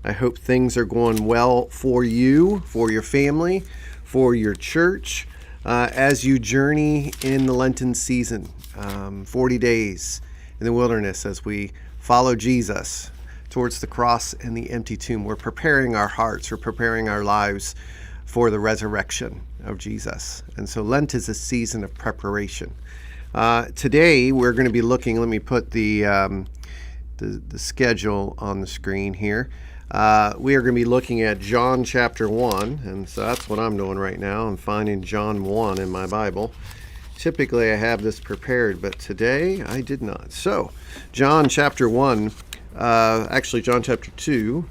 I hope things are going well for you, for your family, for your church, as you journey in the Lenten season, 40 days in the wilderness as we follow Jesus towards the cross and the empty tomb. We're preparing our hearts, we're preparing our lives for the resurrection of Jesus. And so Lent is a season of preparation. Today we're going to be looking, let me put the schedule on the screen here. We are going to be looking at John chapter 1, and so that's what I'm doing right now. I'm finding John 1 in my Bible. Typically I have this prepared, but today I did not. So, John chapter 1, actually John chapter 2,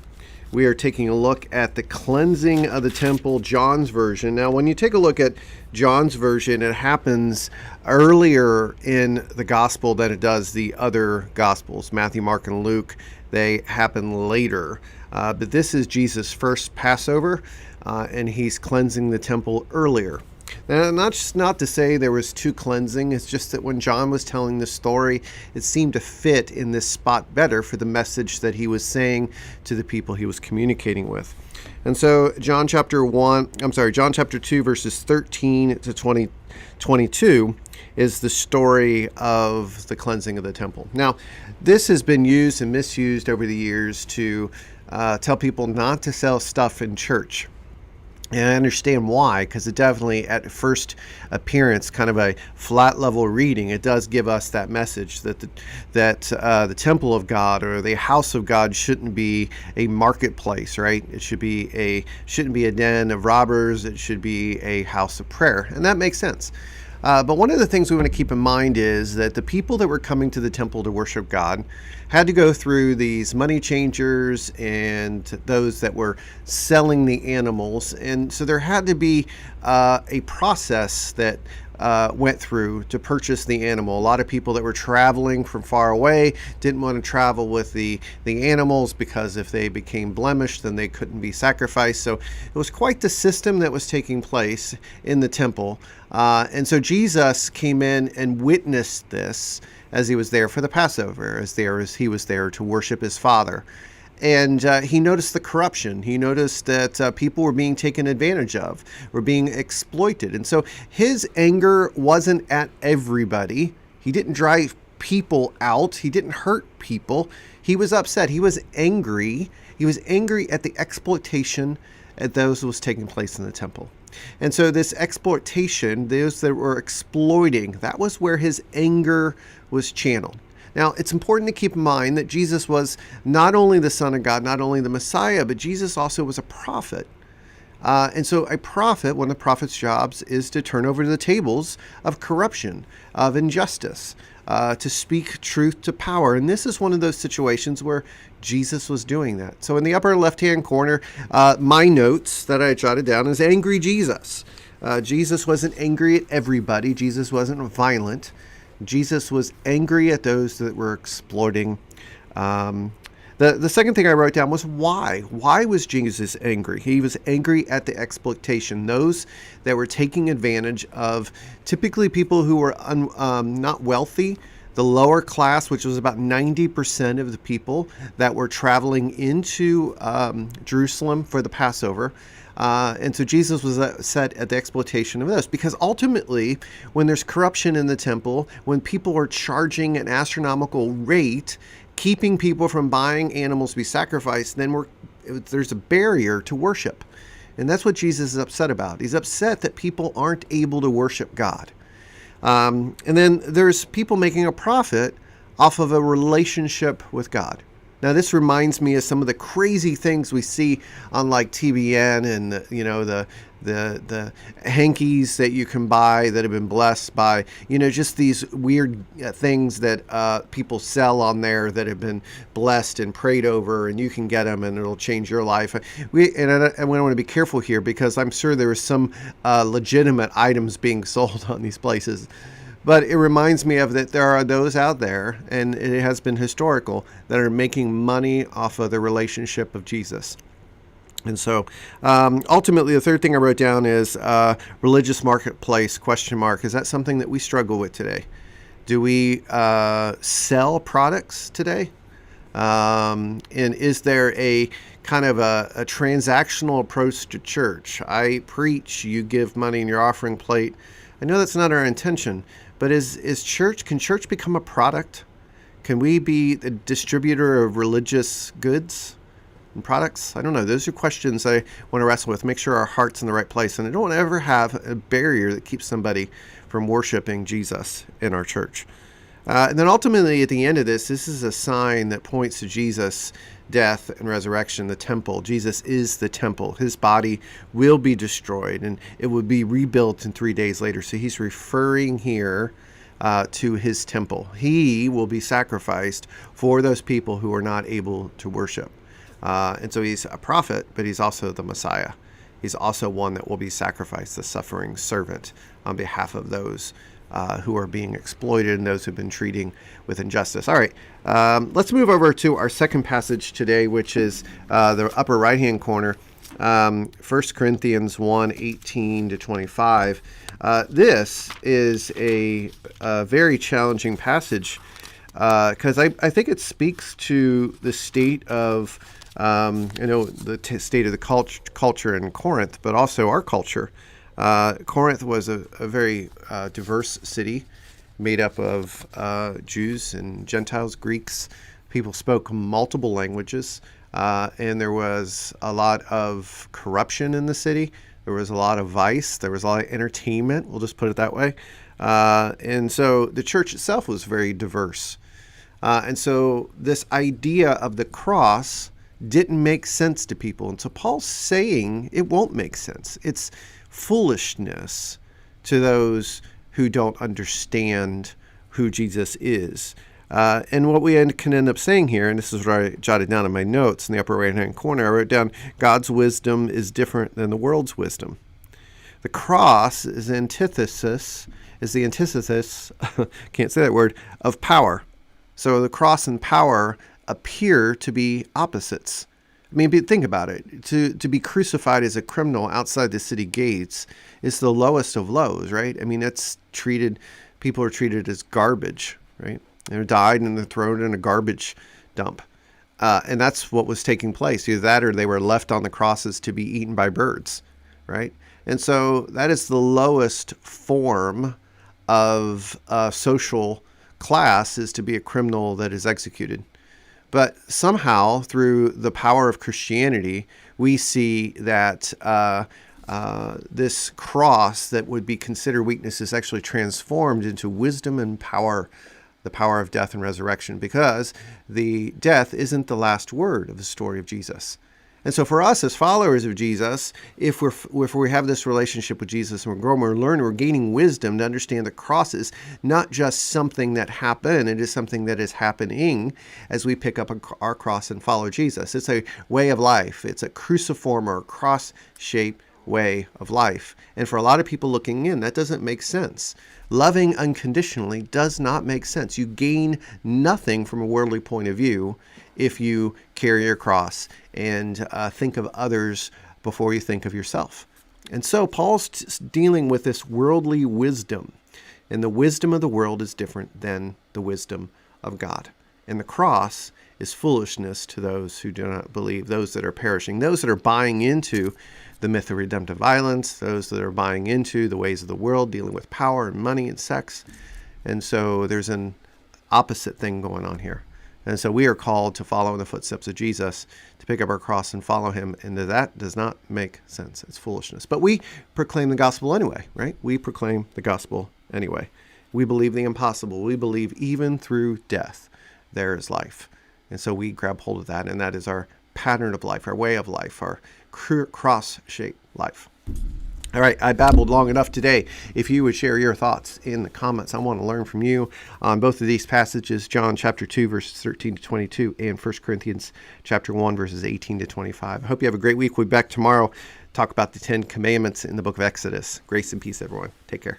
we are taking a look at the cleansing of the temple, John's version. Now, when you take a look at John's version, it happens earlier in the gospel than it does the other gospels. Matthew, Mark, and Luke, they happen later. But this is Jesus' first Passover, and he's cleansing the temple earlier. Now, not to say there was two cleansing, it's just that when John was telling the story, it seemed to fit in this spot better for the message that he was saying to the people he was communicating with. And so John chapter 2, verses 13 to 22 is the story of the cleansing of the temple. Now, this has been used and misused over the years to tell people not to sell stuff in church. And I understand why, because it definitely, at first appearance, kind of a flat level reading, it does give us that message that the temple of God or the house of God shouldn't be a marketplace, right? It shouldn't be a den of robbers. It should be a house of prayer, and that makes sense. But one of the things we want to keep in mind is that the people that were coming to the temple to worship God had to go through these money changers and those that were selling the animals. And so there had to be a process that went through to purchase the animal. A lot of people that were traveling from far away didn't want to travel with the animals because if they became blemished, then they couldn't be sacrificed. So it was quite the system that was taking place in the temple. And so Jesus came in and witnessed this as he was there for the Passover, as he was there to worship his Father. And he noticed the corruption. He noticed that people were being taken advantage of, were being exploited. And so his anger wasn't at everybody. He didn't drive people out. He didn't hurt people. He was upset. He was angry. He was angry at the exploitation at those that was taking place in the temple. And so this exploitation, those that were exploiting, that was where his anger was channeled. Now, it's important to keep in mind that Jesus was not only the Son of God, not only the Messiah, but Jesus also was a prophet. And so a prophet, one of the prophet's jobs is to turn over the tables of corruption, of injustice, to speak truth to power. And this is one of those situations where Jesus was doing that. So in the upper left-hand corner, my notes that I jotted down is angry Jesus. Jesus wasn't angry at everybody. Jesus wasn't violent. Jesus was angry at those that were exploiting. The second thing I wrote down was why. Why was Jesus angry? He was angry at the exploitation, those that were taking advantage of typically people who were not wealthy, the lower class, which was about 90% of the people that were traveling into Jerusalem for the Passover. And so Jesus was upset at the exploitation of this, because ultimately, when there's corruption in the temple, when people are charging an astronomical rate, keeping people from buying animals to be sacrificed, then there's a barrier to worship. And that's what Jesus is upset about. He's upset that people aren't able to worship God. And then there's people making a profit off of a relationship with God. Now, this reminds me of some of the crazy things we see on like TBN and the hankies that you can buy that have been blessed by, just these weird things that people sell on there that have been blessed and prayed over, and you can get them and it'll change your life. We want to be careful here because I'm sure there is some legitimate items being sold on these places. But it reminds me of that there are those out there, and it has been historical, that are making money off of the relationship of Jesus. And so ultimately, the third thing I wrote down is religious marketplace, ? Is that something that we struggle with today? Do we sell products today? And is there a kind of a transactional approach to church? I preach, you give money in your offering plate. I know that's not our intention, but can church become a product? Can we be the distributor of religious goods and products? I don't know. Those are questions I want to wrestle with. Make sure our heart's in the right place. And I don't want to ever have a barrier that keeps somebody from worshiping Jesus in our church. And then ultimately, at the end of this is a sign that points to Jesus' death and resurrection, the temple. Jesus is the temple. His body will be destroyed, and it will be rebuilt in 3 days later. So he's referring here to his temple. He will be sacrificed for those people who are not able to worship. And so he's a prophet, but he's also the Messiah. He's also one that will be sacrificed, the suffering servant, on behalf of those who are being exploited and those who've been treating with injustice. All right, let's move over to our second passage today, which is the upper right-hand corner, 1 Corinthians 1:18-25. This is a very challenging passage because I think it speaks to the state of, the state of the culture in Corinth, but also our culture. Corinth was a very diverse city made up of Jews and Gentiles, Greeks. People spoke multiple languages, and there was a lot of corruption in the city. There was a lot of vice. There was a lot of entertainment, we'll just put it that way. And so the church itself was very diverse. And so this idea of the cross didn't make sense to people. And so Paul's saying it won't make sense. It's foolishness to those who don't understand who Jesus is. And what we can end up saying here, and this is what I jotted down in my notes in the upper right-hand corner, I wrote down, God's wisdom is different than the world's wisdom. The cross is the antithesis, can't say that word, of power. So the cross and power appear to be opposites. I mean, think about it. To be crucified as a criminal outside the city gates is the lowest of lows, right? I mean, people are treated as garbage, right? They're died and they're thrown in a garbage dump. And that's what was taking place. Either that or they were left on the crosses to be eaten by birds, right? And so that is the lowest form of social class, is to be a criminal that is executed. But somehow, through the power of Christianity, we see that this cross that would be considered weakness is actually transformed into wisdom and power, the power of death and resurrection, because the death isn't the last word of the story of Jesus. And so for us as followers of Jesus, if we have this relationship with Jesus and we're growing, we're learning, we're gaining wisdom to understand the cross is not just something that happened, it is something that is happening as we pick up our cross and follow Jesus. It's a way of life. It's a cruciform or cross-shaped way of life. And for a lot of people looking in, that doesn't make sense. Loving unconditionally does not make sense. You gain nothing from a worldly point of view if you carry your cross and think of others before you think of yourself. And so Paul's dealing with this worldly wisdom, and the wisdom of the world is different than the wisdom of God. And the cross is foolishness to those who do not believe, those that are perishing, those that are buying into the myth of redemptive violence, those that are buying into the ways of the world, dealing with power and money and sex. And so there's an opposite thing going on here. And so we are called to follow in the footsteps of Jesus, to pick up our cross and follow him. And that does not make sense. It's foolishness. But we proclaim the gospel anyway, right? We proclaim the gospel anyway. We believe the impossible. We believe even through death, there is life. And so we grab hold of that. And that is our pattern of life, our way of life, our cross-shaped life. All right, I babbled long enough today. If you would share your thoughts in the comments, I want to learn from you on both of these passages, John chapter 2, verses 13 to 22, and 1 Corinthians chapter 1, verses 18 to 25. I hope you have a great week. We'll be back tomorrow, talk about the 10 Commandments in the book of Exodus. Grace and peace, everyone. Take care.